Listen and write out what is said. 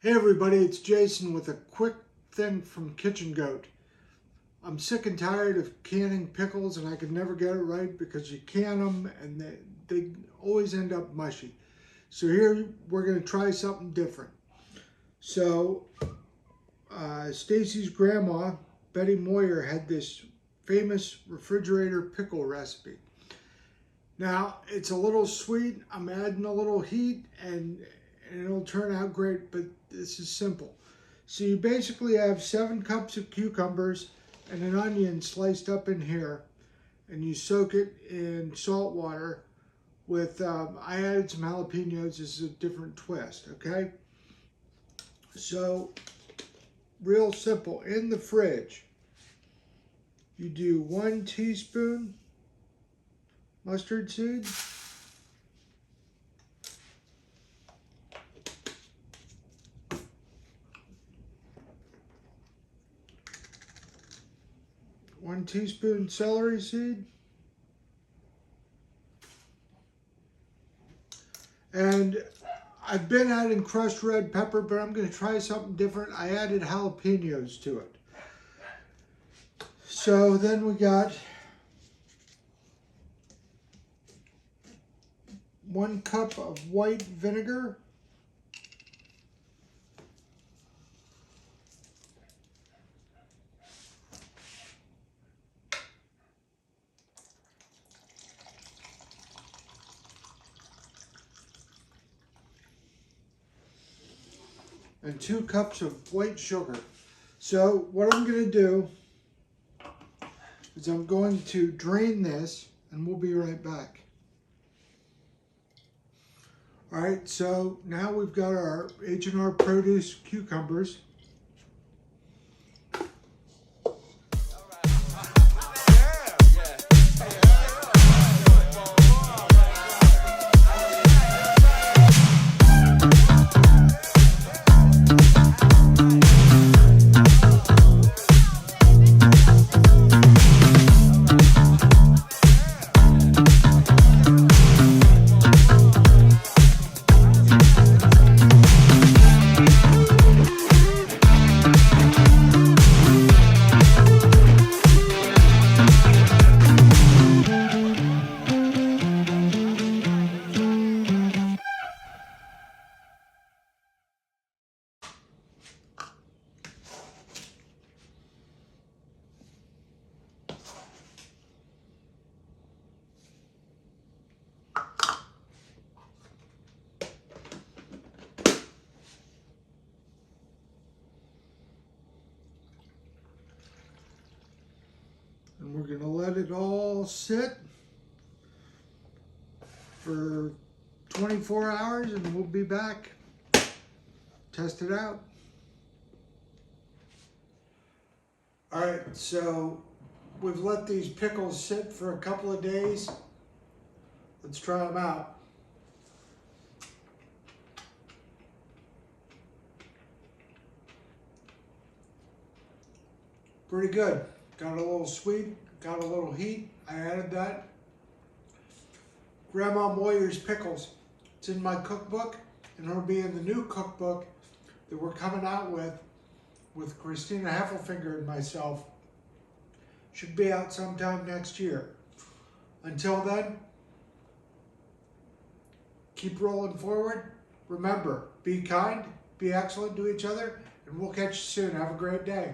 Hey everybody, it's Jason with a quick thing from Kitchen Goat. I'm sick and tired of canning pickles and I could never get it right because you can them and they always end up mushy. So here we're going to try something different. So Stacy's grandma, Betty Moyer, had this famous refrigerator pickle recipe. Now it's a little sweet, I'm adding a little heat and it'll turn out great, but this is simple. So you basically have 7 cups of cucumbers and an onion sliced up in here, and you soak it in salt water with, I added some jalapenos. This is a different twist, okay? So, real simple. In the fridge, you do 1 teaspoon mustard seed, 1 teaspoon celery seed, and I've been adding crushed red pepper, but I'm going to try something different. I added jalapenos to it. So then we got 1 cup of white vinegar, and 2 cups of white sugar. So what I'm going to do is I'm going to drain this and we'll be right back. All right, so now we've got our H&R Produce cucumbers. And we're going to let it all sit for 24 hours and we'll be back. Test it out. All right, so we've let these pickles sit for a couple of days. Let's try them out. Pretty good. Got a little sweet, got a little heat. I added that. Grandma Moyer's pickles. It's in my cookbook, and it'll be in the new cookbook that we're coming out with Christina Heffelfinger and myself. Should be out sometime next year. Until then, keep rolling forward. Remember, be kind, be excellent to each other, and we'll catch you soon. Have a great day.